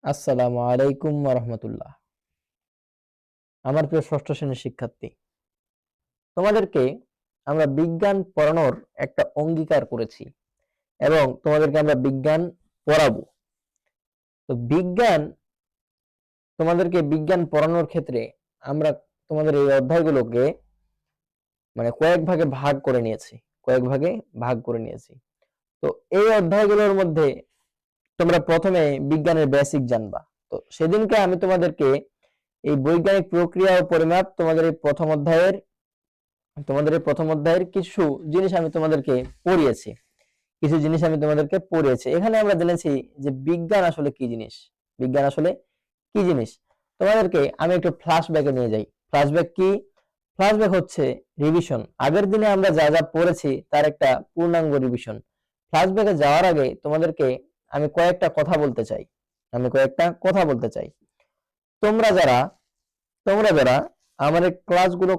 আসসালামু আলাইকুম রহমতুল্লাহ। আমার প্রিয় ষষ্ঠ শ্রেণীর শিক্ষার্থী, তোমাদেরকে আমরা বিজ্ঞান পড়ানোর একটা অঙ্গীকার করেছি এবং তোমাদেরকে আমরা বিজ্ঞান পড়াবো। তো তোমাদেরকে বিজ্ঞান পড়ানোর ক্ষেত্রে আমরা তোমাদের এই অধ্যায়গুলোকে কয়েক ভাগে ভাগ করে নিয়েছি। তো এই অধ্যায়গুলোর মধ্যে তোমরা প্রথমে বিজ্ঞানের বেসিক জানবা। তো সেদিনকে আমি তোমাদেরকে এই বৈজ্ঞানিক প্রক্রিয়া ও পরিমাপ তোমাদের এই প্রথম অধ্যায়ের কিছু জিনিস আমি তোমাদেরকে পড়িয়েছি। এখানে আমরা জেনেছি যে বিজ্ঞান আসলে কি জিনিস। তোমাদেরকে আমি একটু ফ্ল্যাশব্যাকে নিয়ে যাই। ফ্ল্যাশব্যাক কি? ফ্ল্যাশব্যাক হচ্ছে রিভিশন। আগের দিনে আমরা যা যা পড়েছি তার একটা পূর্ণাঙ্গ রিভিশন। ফ্ল্যাশব্যাকে যাওয়ার আগে তোমাদেরকে আমি কয়েকটা কথা বলতে চাই। তোমরা যারা আমার এই ক্লাসগুলো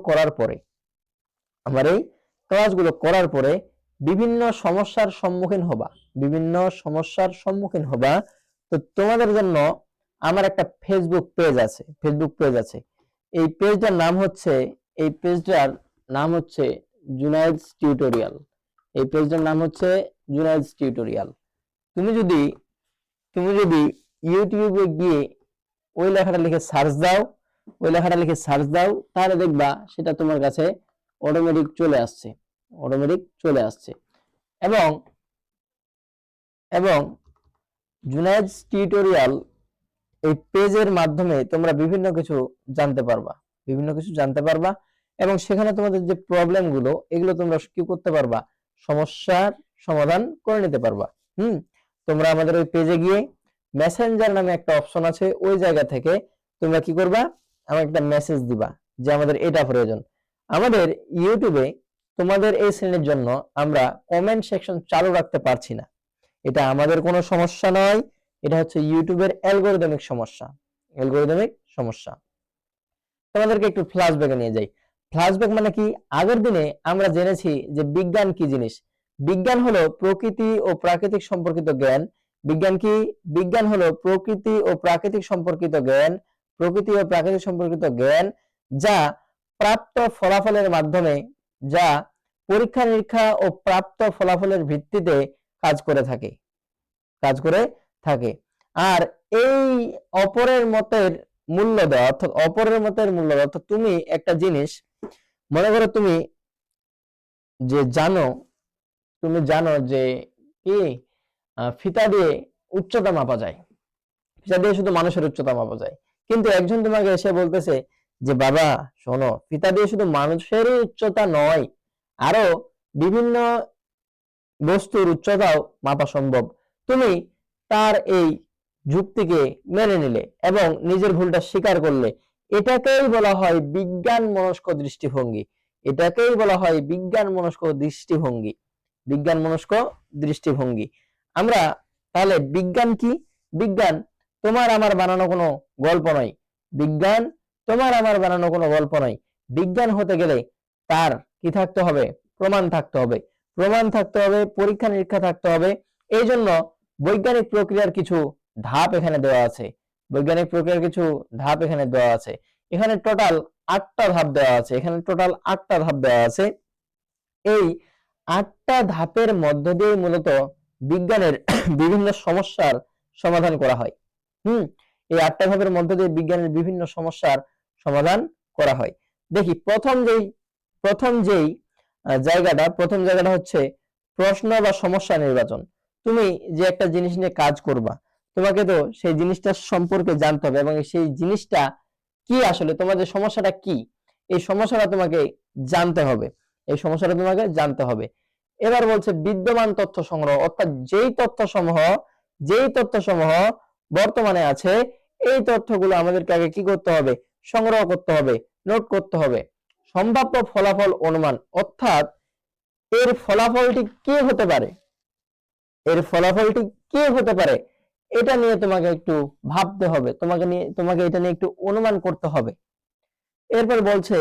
করার পরে বিভিন্ন সমস্যার সম্মুখীন হবা। তো তোমাদের জন্য আমার একটা ফেসবুক পেজ আছে। এই পেজটার নাম হচ্ছে জুনায়েদস টিউটোরিয়াল। তুমি যদি ইউটিউবে গিয়ে ওই লেখাটা লিখে সার্চ দাও তাহলে দেখবা সেটা তোমার কাছে অটোমেটিক চলে আসছে। এবং এবং জুনায়েদস টিউটোরিয়াল এই পেজের মাধ্যমে তোমরা বিভিন্ন কিছু জানতে পারবা এবং সেখানে তোমাদের যে প্রবলেম গুলো এগুলো তোমরা কি করতে পারবা, সমস্যার সমাধান করে নিতে পারবা। তোমরা আমাদের ওই পেজে গিয়ে মেসেঞ্জার নামে একটা অপশন আছে, ওই জায়গা থেকে তোমরা কি করবা, আমাকে একটা মেসেজ দিবা যে আমাদের এটা প্রয়োজন। আমাদের ইউটিউবে তোমাদের এই শ্রেণীর জন্য আমরা কমেন্ট সেকশন চালু রাখতে পারছি না। এটা আমাদের কোনো সমস্যা নয়, এটা হচ্ছে ইউটিউবের অ্যালগরিদমিক সমস্যা। তোমাদেরকে একটু ফ্ল্যাশব্যাকে নিয়ে যাই। ফ্ল্যাশব্যাক মানে কি? আগের দিনে আমরা জেনেছি যে বিজ্ঞান কি জিনিস। বিজ্ঞান হলো প্রকৃতি ও প্রাকৃতিক সম্পর্কিত জ্ঞান। বিজ্ঞান হলো প্রকৃতি ও প্রাকৃতিক সম্পর্কিত জ্ঞান যা প্রাপ্ত ফলাফলের মাধ্যমে, যা পরীক্ষা নিরীক্ষা ও প্রাপ্ত ফলাফলের ভিত্তিতে কাজ করে থাকে। আর এই অপরের মতের মূল্য দেওয়া, অর্থাৎ তুমি একটা জিনিস মনে করো, তুমি জানো যে কি ফিতা দিয়ে উচ্চতা মাপা যায়, ফিতা দিয়ে শুধু মানুষের উচ্চতা মাপা যায়। কিন্তু একজন তোমাকে এসে বলতেছে যে বাবা শোনো, ফিতা দিয়ে শুধু মানুষের উচ্চতা নয়, আরো বিভিন্ন বস্তুর উচ্চতাও মাপা সম্ভব। তুমি তার এই যুক্তিকে মেনে নিলে এবং নিজের ভুলটা স্বীকার করলে। এটাকেই বলা হয় বিজ্ঞান মনস্ক দৃষ্টিভঙ্গি। আমরা তাহলে বিজ্ঞান কি? বিজ্ঞান তোমার আমার বানানো কোনো গল্প নয়। বিজ্ঞান হতে গেলে তার কি থাকতে হবে? প্রমাণ থাকতে হবে, পরীক্ষা নিরীক্ষা থাকতে হবে। এই জন্য বৈজ্ঞানিক প্রক্রিয়ার কিছু ধাপ এখানে দেওয়া আছে। এখানে টোটাল 8টা ধাপ দেওয়া আছে। এই 8টা ধাপের মধ্য দিয়ে মূলত বিজ্ঞানের বিভিন্ন সমস্যার সমাধান করা হয়। এই 8টা ধাপের মধ্য দিয়ে বিজ্ঞানের বিভিন্ন সমস্যার সমাধান করা হয়। দেখি প্রথম জায়গাটা হচ্ছে প্রশ্ন বা সমস্যা নির্বাচন। তুমি যে একটা জিনিস নিয়ে কাজ করবা, তোমাকে তো সেই জিনিসটা সম্পর্কে জানতে হবে এবং সেই জিনিসটা কি, আসলে তোমার যে সমস্যাটা কি, এই সমস্যাটা তোমাকে জানতে হবে। এবার বলছে বিদ্যমান তথ্য সংগ্রহ, অর্থাৎ যেই তথ্যসমূহ বর্তমানে আছে, এই তথ্যগুলো আমাদেরকে আগে কি করতে হবে? সংগ্রহ করতে হবে, নোট করতে হবে। সম্ভাব্য ফলাফল অনুমান, অর্থাৎ এর ফলাফলটি কি হতে পারে এটা নিয়ে তোমাকে একটু ভাবতে হবে, তোমাকে এটা নিয়ে একটু অনুমান করতে হবে। এরপর বলছে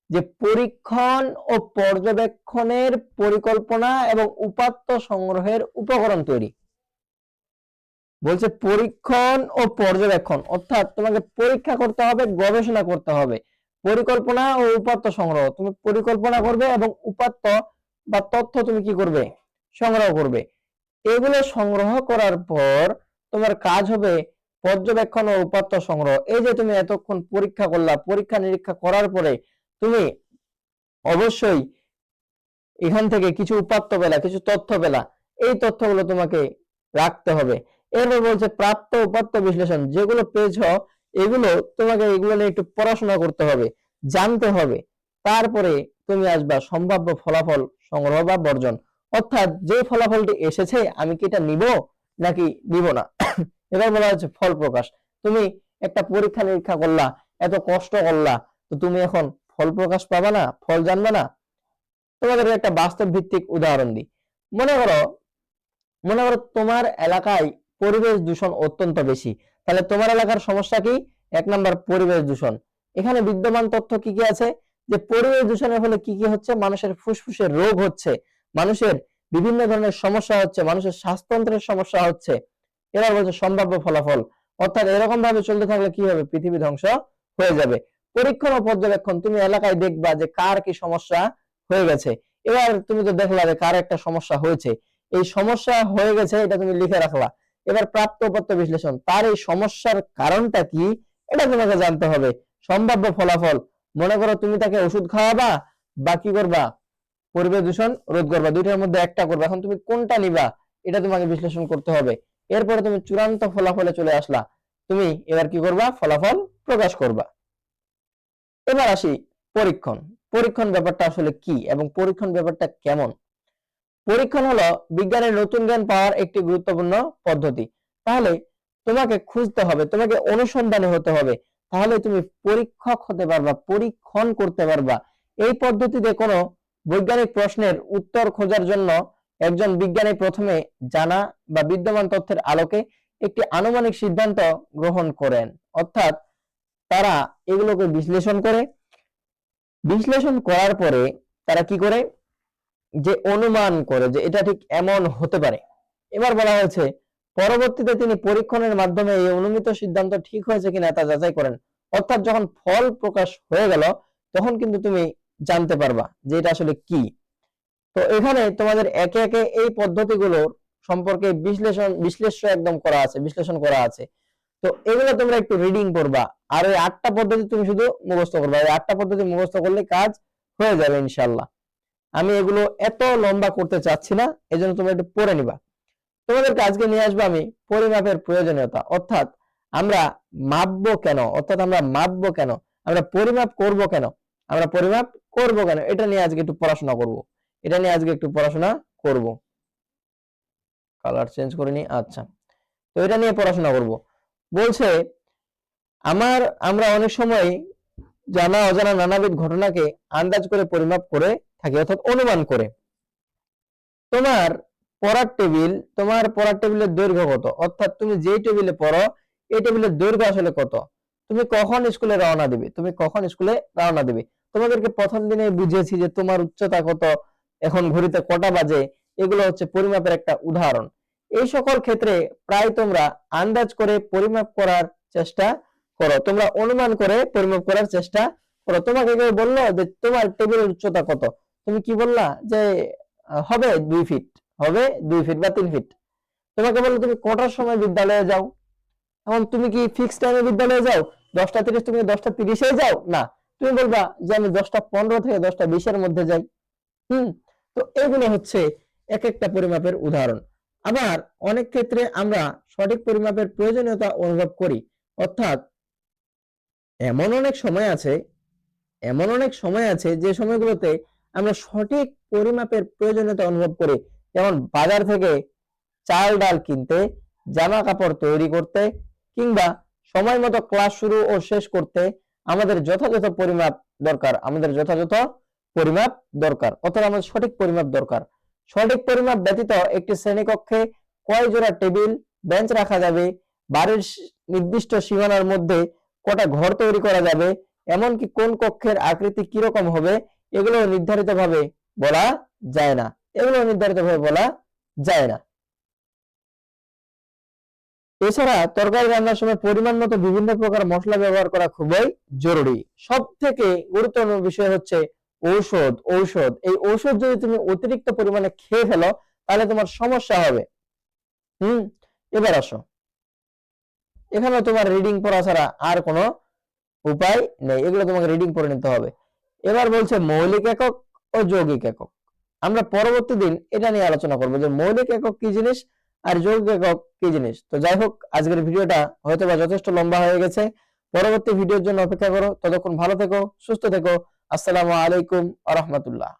যে পরীক্ষণ ও পর্যবেক্ষণের পরিকল্পনা এবং উপাত্ত সংগ্রহের উপকরণ তৈরি। বলছে পরীক্ষণ ও পর্যবেক্ষণ, অর্থাৎ তোমাকে পরীক্ষা করতে হবে, গবেষণা করতে হবে। পরিকল্পনা ও উপাত্ত সংগ্রহ, তুমি পরিকল্পনা করবে এবং উপাত্ত বা তথ্য তুমি কি করবে, সংগ্রহ করবে। এগুলো সংগ্রহ করার পর তোমার কাজ হবে পর্যবেক্ষণ ও উপাত্ত সংগ্রহ। এই যে তুমি এতক্ষণ পরীক্ষা করলা, পরীক্ষা নিরীক্ষা করার পরে তুমি অবশ্যই এখান থেকে কিছু উপাত্ত পেলা, কিছু তথ্য পেলা, এই তথ্যগুলো তোমাকে রাখতে হবে। এরপর বলছে প্রাপ্ত উপাত্ত বিশ্লেষণ, যেগুলো পেয়েছ এগুলো তোমাকে এগুলো নিয়ে একটু পড়াশোনা করতে হবে, জানতে হবে। তারপরে তুমি আসবা সম্ভাব্য ফলাফল সংগ্রহ বা বর্জন, অর্থাৎ যে ফলাফলটি এসেছে আমি কি এটা নিব নাকি নিব না। এবার বলা হচ্ছে ফল প্রকাশ। তুমি একটা পরীক্ষা নিরীক্ষা করলা, এত কষ্ট করলা, তো তুমি এখন ফল প্রকাশ পাবা না, ফল জানবা না। তোমাদের একটা বাস্তব ভিত্তিক উদাহরণ দিই। মনে করো তোমার এলাকায় পরিবেশ দূষণ অত্যন্ত বেশি, তাহলে তোমার এলাকার সমস্যা কি? 1 নাম্বার পরিবেশ দূষণ। এখানে বিদ্যমান তথ্য কি কি আছে, যে পরিবেশ দূষণের ফলে কি কি হচ্ছে, মানুষের ফুসফুসের রোগ হচ্ছে, মানুষের বিভিন্ন ধরনের সমস্যা হচ্ছে, মানুষের শ্বাসতন্ত্রের সমস্যা হচ্ছে। এবার বলছে সম্ভাব্য ফলাফল, অর্থাৎ এরকম ভাবে চলতে থাকলে কি হবে, পৃথিবী ধ্বংস হয়ে যাবে। পরীক্ষণ ও পর্যবেক্ষণ, তুমি এলাকায় দেখবা যে কার কি সমস্যা হয়ে গেছে। এবার তুমি তো দেখলা যে কার একটা সমস্যা হয়েছে, এই সমস্যা হয়ে গেছে, এটা তুমি লিখে রাখলা। এবার প্রাপ্ত উপাত্ত বিশ্লেষণ, তার এই সমস্যার কারণটা কি এটা তোমাকে জানতে হবে। সম্ভাব্য ফলাফল, মনে করো তুমি তাকে ওষুধ খাওয়াবা বা কি করবা, পরিবেশ দূষণ রোধ করবা, দুইটার মধ্যে একটা করবা, এখন তুমি কোনটা নিবা এটা তোমাকে বিশ্লেষণ করতে হবে। এরপরে তুমি চূড়ান্ত ফলাফলে চলে আসলা, তুমি এবার কি করবা, ফলাফল প্রকাশ করবা। এবার আসি পরীক্ষণ। পরীক্ষণ ব্যাপারটা আসলে কি এবং পরীক্ষণ ব্যাপারটা কেমন। পরীক্ষণ হলো বিজ্ঞানের নতুন জ্ঞান পাওয়ার একটি গুরুত্বপূর্ণ পদ্ধতি। তাহলে তোমাকে খুঁজতে হবে, তোমাকে অনুসন্ধানী হতে হবে, তাহলে তুমি পরীক্ষক হতে পারবা, পরীক্ষণ করতে পারবা। এই পদ্ধতিতে কোনো বৈজ্ঞানিক প্রশ্নের উত্তর খোঁজার জন্য একজন বিজ্ঞানী প্রথমে জানা বা বিদ্যমান তথ্যের আলোকে একটি আনুমানিক সিদ্ধান্ত গ্রহণ করেন, অর্থাৎ তারা এগুলোকে বিশ্লেষণ করে, বিশ্লেষণ করার পরে তারা কি করে, যে অনুমান করে যে এটা ঠিক এমন হতে পারে। এবার বলা হয়েছে পরবর্তীতে তিনি পরীক্ষণের মাধ্যমে এই অনুমিত সিদ্ধান্ত ঠিক হয়েছে কিনা তা যাচাই করেন, অর্থাৎ যখন ফল প্রকাশ হয়ে গেল তখন কিন্তু তুমি জানতে পারবা যে এটা আসলে কি। তো এখানে তোমাদের একে একে এই পদ্ধতিগুলো সম্পর্কে বিশ্লেষ্য একদম করা আছে, বিশ্লেষণ করা আছে। তো এগুলো তোমরা একটু রিডিং করবা, আর ওই 8টা পদ্ধতি তুমি শুধু মুখস্থ করবা। এই 8টা পদ্ধতি মুখস্থ করলে কাজ হয়ে যাবে ইনশাআল্লাহ। আমি এগুলো এত লম্বা করতে চাচ্ছি না, এজন্য তোমরা একটু পড়ে নিবা। তোমাদেরকে আজকে নিয়ে আসবো আমি পরিমাপের প্রয়োজনীয়তা, অর্থাৎ আমরা মাপবো কেন, অর্থাৎ আমরা মাপবো কেন, আমরা পরিমাপ করব কেন, আমরা পরিমাপ করব কেন, এটা নিয়ে আজকে একটু পড়াশোনা করব। এটা নিয়ে আজকে একটু পড়াশোনা করব। কালার চেঞ্জ করে নি, আচ্ছা। তো এটা নিয়ে পড়াশোনা করব। বলছে আমরা অনেক সময় জানা অজানা নানাবিধ ঘটনাকে আন্দাজ করে পরিমাপ করে থাকি, অর্থাৎ অনুমান করে। তোমার পড়ার টেবিলের দৈর্ঘ্য কত, অর্থাৎ তুমি যেই টেবিলে পড়ো এই টেবিলের দৈর্ঘ্য আসলে কত, তুমি কখন স্কুলে রওনা দিবে, তোমাদেরকে প্রথম দিনে বুঝিয়েছি যে তোমার উচ্চতা কত, এখন ঘড়িতে কটা বাজে, এগুলো হচ্ছে পরিমাপের একটা উদাহরণ। এই সকল ক্ষেত্রে প্রায় তোমরা আন্দাজ করে পরিমাপ করার চেষ্টা করো, তোমরা অনুমান করে পরিমাপ করার চেষ্টা করো। তোমাকে কেউ বললো যে তোমার টেবিলের উচ্চতা কত, তুমি কি বললা যে হবে 2 ফিট, হবে 2 ফিট বা 3 ফিট। তোমাকে বললো তুমি কটার সময় বিদ্যালয়ে যাও, এখন তুমি কি ফিক্স টাইমে বিদ্যালয়ে যাও, 10টা 30, তুমি 10টা 30-এ যাও না, তুমি বলবা যে আমি 10টা 15 থেকে 10টা 20-এর মধ্যে যাই। তো এগুলো হচ্ছে এক একটা পরিমাপের উদাহরণ। আবার অনেক ক্ষেত্রে আমরা সঠিক পরিমাপের প্রয়োজনীয়তা অনুভব করি, অর্থাৎ এমন অনেক সময় আছে যে সময়গুলোতে আমরা সঠিক পরিমাপের প্রয়োজনীয়তা অনুভব করি, যেমন বাজার থেকে চাল ডাল কিনতে, জামা কাপড় তৈরি করতে, কিংবা সময় মতো ক্লাস শুরু ও শেষ করতে আমাদের যথাযথ পরিমাপ দরকার, অর্থাৎ আমাদের সঠিক পরিমাপ দরকার। সঠিক পরিমাপ ব্যতীত একটি শ্রেণীকক্ষে কয় জোড়া টেবিল বেঞ্চ রাখা যাবে, বাড়ির নির্দিষ্ট সীমানার মধ্যে কটা ঘর তৈরি করা যাবে, এমনকি কোন কক্ষের আকৃতি কিরকম হবে, এগুলো নির্ধারিতভাবে বলা যায় না। এছাড়া তরকারি রান্নার সময় পরিমাণ মতো বিভিন্ন প্রকার মশলা ব্যবহার করা খুবই জরুরি। সব থেকে গুরুত্বপূর্ণ বিষয় হচ্ছে ঔষধ এই ঔষধ যদি তুমি অতিরিক্ত পরিমাণে খেয়ে ফেলো তাহলে তোমার সমস্যা হবে। এবার আসো, এখানে তোমার রিডিং পড়া ছাড়া আর কোনো উপায় নেই, এগুলো তোমাকে রিডিং পড়ে নিতে হবে। এবার বলছে মৌলিক একক ও যৌগিক একক। আমরা পরবর্তী দিন এটা নিয়ে আলোচনা করবো যে মৌলিক একক কি জিনিস আর যৌগিক একক কি জিনিস। তো যাই হোক, আজকের ভিডিওটা হয়তোবা যথেষ্ট লম্বা হয়ে গেছে। পরবর্তী ভিডিওর জন্য অপেক্ষা করো। ততক্ষণ ভালো থেকো, সুস্থ থেকো। আসসালামু আলাইকুম ওয়া রাহমাতুল্লাহ।